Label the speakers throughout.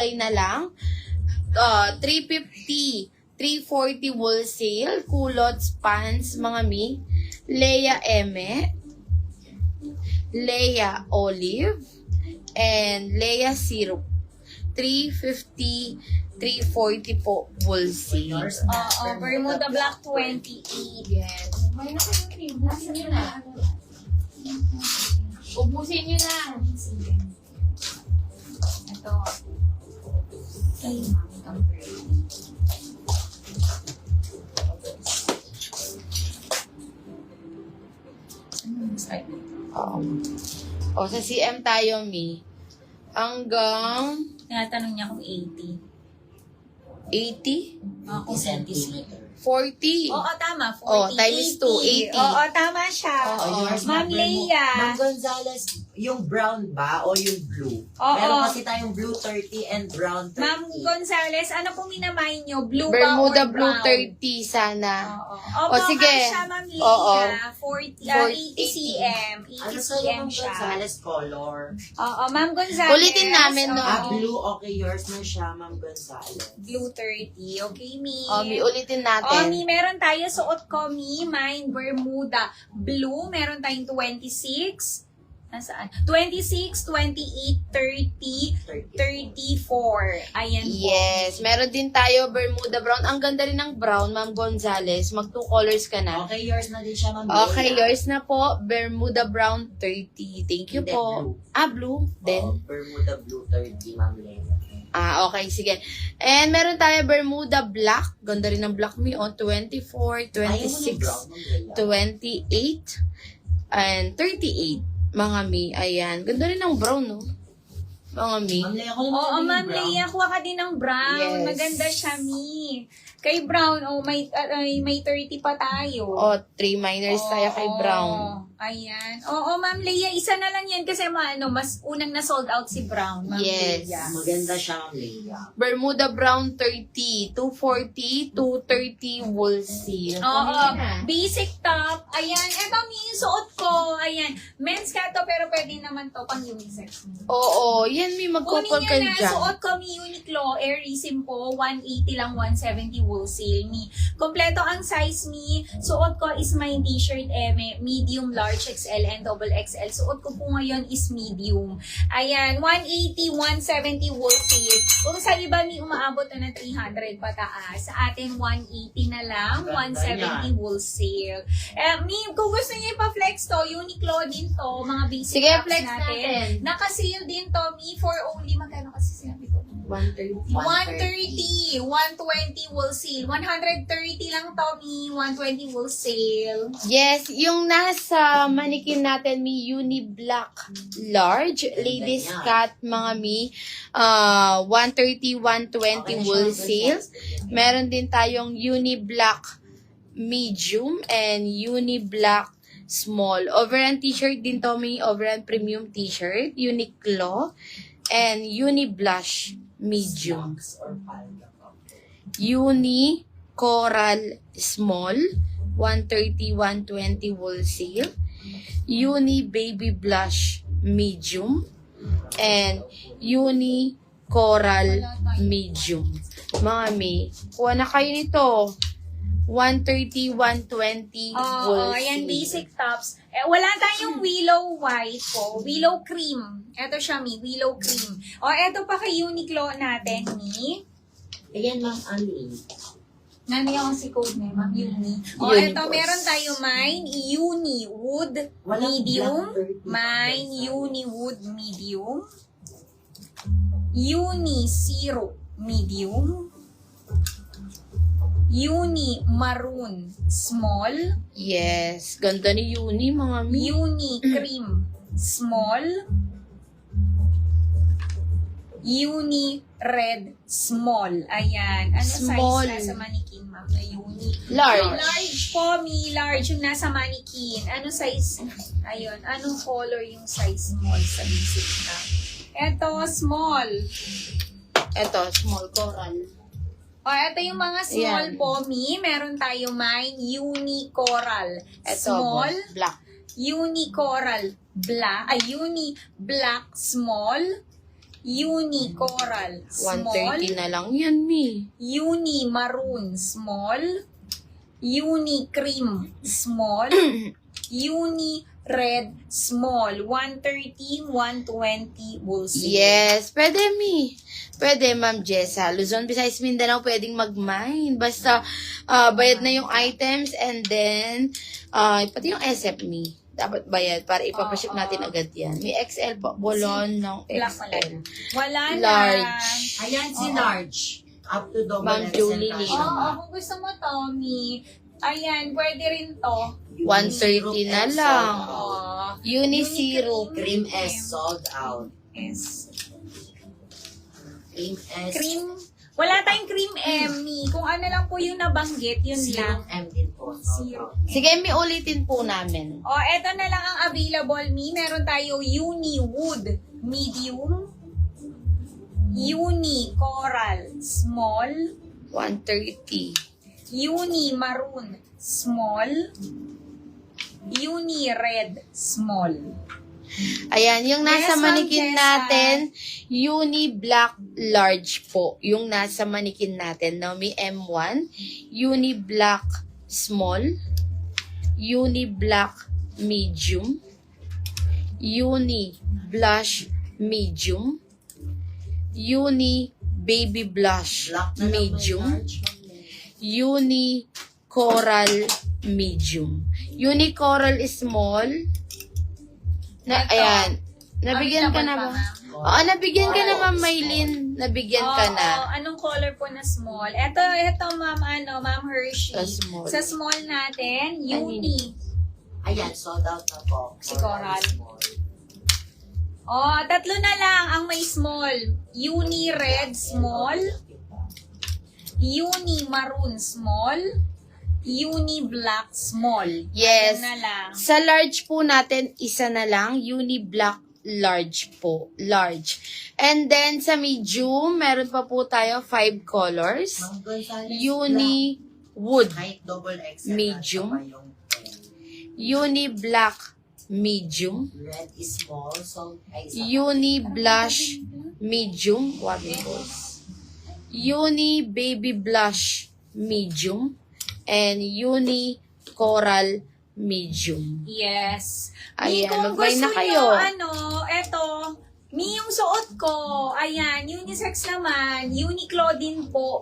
Speaker 1: supply na lang. 350, 340 wholesale, culottes, pants, mga mi. Leia Eme, Leia Olive, and Leia Syrup. 350, 340 po wholesale.
Speaker 2: Bermuda Black 28.
Speaker 1: Yes.
Speaker 2: May na kayo cream. Nasaan nyo na?
Speaker 1: Ubusin nyo na.
Speaker 2: Ito. Ay, mami.
Speaker 1: O, sa CM tayo, Mi. Hanggang
Speaker 2: Tinatanong niya kung 80.
Speaker 1: 80?
Speaker 2: Kung centimeter.
Speaker 1: 40.
Speaker 2: Oo, tama. 40.
Speaker 1: Oh, times 2, 80.
Speaker 2: Oo, tama siya.
Speaker 3: yours,
Speaker 2: Ma'am Leia.
Speaker 3: Ma'am Gonzales, yung brown ba o yung blue?
Speaker 2: Oo.
Speaker 3: Meron kasi tayong blue 30 and brown 30.
Speaker 2: Ma'am Gonzales, ano pong minamay niyo? Blue ba
Speaker 1: Bermuda
Speaker 2: or
Speaker 1: Blue
Speaker 2: brown?
Speaker 1: 30 sana.
Speaker 2: Oo.
Speaker 1: O, sige.
Speaker 2: Siya, Ma'am Leia.
Speaker 1: Oo.
Speaker 2: 80 cm. 80
Speaker 3: Ano sa
Speaker 2: cm
Speaker 3: Ma'am
Speaker 2: siya.
Speaker 3: Gonzales color?
Speaker 2: Oo, Ma'am Gonzales.
Speaker 1: Ulitin namin, no?
Speaker 3: Ah, blue, okay, yours na siya, Ma'am Gonzales.
Speaker 2: Blue 30. Okay, Mi.
Speaker 1: O, Mi, ulitin
Speaker 2: Oh,
Speaker 1: natin.
Speaker 2: Mi, meron tayo suot ko, Mi. Mine, Bermuda. Blue, meron tayong 26. Nasaan? 26, 28, 30, 34. Ayan po.
Speaker 1: Yes. Meron din tayo Bermuda Brown. Ang ganda rin ng brown, Ma'am Gonzales. Mag 2 colors ka na.
Speaker 3: Okay, yours na din siya, Ma'am
Speaker 1: Okay,
Speaker 3: Leia.
Speaker 1: yours na po. Bermuda Brown 30. Thank you
Speaker 3: Hindi,
Speaker 1: po.
Speaker 3: blue.
Speaker 1: Blue. Then,
Speaker 3: Oh, Bermuda blue 30, Ma'am Leia.
Speaker 1: okay, sige. And meron tayo Bermuda Black. Ganda rin ng black mi, 24, 26, 28, and 38. Mga mi, ayan. Ganda rin ng brown, no? Mga mi.
Speaker 3: Ma'am Leia, ko
Speaker 2: Oo,
Speaker 3: naman
Speaker 2: Ma'am Leia, kuha ka din ng brown.
Speaker 1: Yes.
Speaker 2: Maganda siya, Mi. Kay brown, may 30 pa tayo.
Speaker 1: O, 3 minors tayo kay brown.
Speaker 2: Ayan. Oo, Ma'am Leia, isa na lang yan kasi mas unang na-sold out si Brown, Ma'am
Speaker 1: Yes.
Speaker 2: Leia.
Speaker 3: Maganda siya, Ma'am Leia.
Speaker 1: Bermuda Brown 30, 240, 230 wholesale.
Speaker 2: Oo, basic top. Ayan, eto Mi, yung suot ko. Ayan, men's ka to pero pwede naman to pang unisex.
Speaker 1: Oo, yan mi,
Speaker 2: Kunin
Speaker 1: magkupal
Speaker 2: nyo
Speaker 1: ka
Speaker 2: na,
Speaker 1: dyan.
Speaker 2: suot ko Mi Uniqlo, Airism po, 180 lang, 170 wholesale Mi. Kompleto ang size Mi, suot ko is my t-shirt medium, large XL, and double XL. Suot ko po ngayon is medium. Ayan, 180, 170 wholesale. Kung sa iba Mi, umaabot na ng 300 pataas. Sa atin, 180 na lang, 170 wholesale. Mi, kung gusto niyo ipa-flex to, Uniqlo din to, mga basic
Speaker 1: Sige,
Speaker 2: tops
Speaker 1: flex natin.
Speaker 2: Naka-sale din to, Mi, for only, magkano kasi sinabi ko?
Speaker 1: 130.
Speaker 2: 130, 120 wholesale. 130 lang to, Mi. 120 wholesale.
Speaker 1: Yes, yung nasa manikin natin, mi, Uni Black Large, ladies cut, mga mi, 130, 120 wholesale. Meron din tayong Uni Black Medium and Uni Black Small. Overhand t-shirt din to, mi, overhand premium t-shirt, Uniqlo, and Uni Blush Medium. Uni Coral Small, 130, 120 wholesale. Uni Baby Blush Medium. And Uni Coral Medium. Mami, kuha na kayo nito. 130, 120
Speaker 2: Oo,
Speaker 1: wholesale.
Speaker 2: ayan, basic tops. Wala tayong willow white po. Willow cream. Ito siya, Mi. Willow cream. Eto pa kay Uniqlo natin, Mi.
Speaker 3: Ayan, Ma'am Ani.
Speaker 2: Nani ako si code na, Ma'am Uni.
Speaker 1: Uni
Speaker 2: Eto,
Speaker 1: po.
Speaker 2: meron tayo mine, Uni Wood Medium. Mine, Uni Wood Medium. Uni Zero Medium. Uni Maroon Small.
Speaker 1: Yes, ganda ni Uni, mga mi.
Speaker 2: Uni Cream Small. Uni Red Small. Ayan. Ano
Speaker 1: Small.
Speaker 2: size nasa manikin, Ma'am, na Uni?
Speaker 1: Large.
Speaker 2: Large po, Mi. Large yung nasa manikin. Ano size? Ayun. Anong color yung size small sa basic na? Eto, small.
Speaker 1: Ito, small coral.
Speaker 2: Ito yung mga small
Speaker 1: Ayan.
Speaker 2: po, Mi. Meron tayo mine, Uni Coral.
Speaker 1: Ito,
Speaker 2: Small.
Speaker 1: black.
Speaker 2: Uni Coral Black. Uni Black Small. Uni Coral, small.
Speaker 1: 130 na lang yan, Mi.
Speaker 2: Uni Maroon, small. Uni Cream, small. Uni Red, small. 130, 120 wool sale.
Speaker 1: Yes, pwede, Mi. Pwede, Ma'am Jessa. Luzon, Visayas, Mindanao, pwedeng mag-mine. Basta, bayad na yung items and then, pati yung SF, Mi. Dapat bayad para ipapaship natin agad yan. May XL po. Bolon ng
Speaker 2: Black
Speaker 1: XL.
Speaker 2: Wala na.
Speaker 1: Large.
Speaker 3: Ayan si large. Up to double
Speaker 1: Ma'am
Speaker 3: XL
Speaker 1: Julie
Speaker 3: tayo.
Speaker 1: Lim.
Speaker 2: Oo, kung gusto mo, Tommy. Ayan, pwede rin to.
Speaker 1: 130 na lang.
Speaker 2: Oh,
Speaker 1: Unisiro.
Speaker 3: Cream S sold out.
Speaker 2: S.
Speaker 3: Cream S.
Speaker 2: Cream. Wala tayong cream M. Kung ano lang po yung nabanggit, yun lang.
Speaker 3: Zero M din po. Sold
Speaker 2: Zero.
Speaker 3: out.
Speaker 1: Sige, Mi, ulitin po namin.
Speaker 2: O, eto na lang ang available, Meron tayo Uni Wood, medium. Uni Coral, small.
Speaker 1: 130.
Speaker 2: Uni Maroon, small. Uni Red, small.
Speaker 1: Ayan, yung nasa
Speaker 2: Yes, Ma'am
Speaker 1: manikin
Speaker 2: Jessa.
Speaker 1: natin, Uni Black Large po. Yung nasa manikin natin, no? May M1, Uni Black Small, Uni Black Medium, Uni Blush Medium, Uni Baby Blush
Speaker 3: Black na lang may
Speaker 1: Medium,
Speaker 3: large.
Speaker 1: Uni Coral Medium. Uni Coral Small.
Speaker 2: Ito.
Speaker 1: Ayan. Nabigyan ka na ba?
Speaker 2: Available
Speaker 1: Oo, nabigyan ka na, Ma'am Maylin. Nabigyan ka na.
Speaker 2: Oo, anong color po na small? Ito, Ma'am Hershey.
Speaker 1: Sa small.
Speaker 2: Sa small natin, Uni.
Speaker 3: Ayan, sold out na po.
Speaker 2: Si Coral.
Speaker 3: Small.
Speaker 2: Tatlo na lang ang may small. Uni Red, small. Uni Maroon, small. Uni Black, small.
Speaker 1: Yes.
Speaker 2: Ayun na lang.
Speaker 1: Sa large po natin, isa na lang. Uni Black Large po. Large. And then, sa medium, meron pa po tayo 5 colors.
Speaker 3: Ma'am Gonzales,
Speaker 1: Uni Wood.
Speaker 3: black. Height double XL.
Speaker 1: Medium.
Speaker 3: at saka yung
Speaker 1: Uni Black Medium.
Speaker 3: red is small. So, ay, isa.
Speaker 1: Uni Blush Medium. Uni Baby Blush Medium. And Uni Coral Medium.
Speaker 2: Yes.
Speaker 1: Ayan,
Speaker 2: kung
Speaker 1: mag-buy
Speaker 2: gusto
Speaker 1: na kayo.
Speaker 2: nyo, eto, yung suot ko, ayan, unisex naman, Uniqlo din po,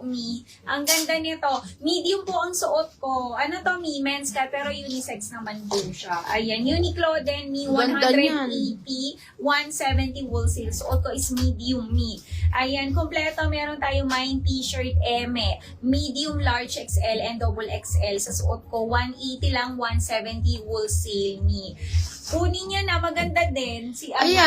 Speaker 2: Ang ganda nito. Medium po ang suot ko. Ano to, men's cut, pero unisex naman po siya. Ayan, Uniqlo din,
Speaker 1: Ganda niyan.
Speaker 2: 180, 170 wool sale. Suot ko is medium, Ayan, kompleto, meron tayo mine t-shirt, medium, large XL, and double XL. Sa suot ko, 180 lang, 170 wool sale, Kunin nyo na, maganda din. Si
Speaker 1: Ayan.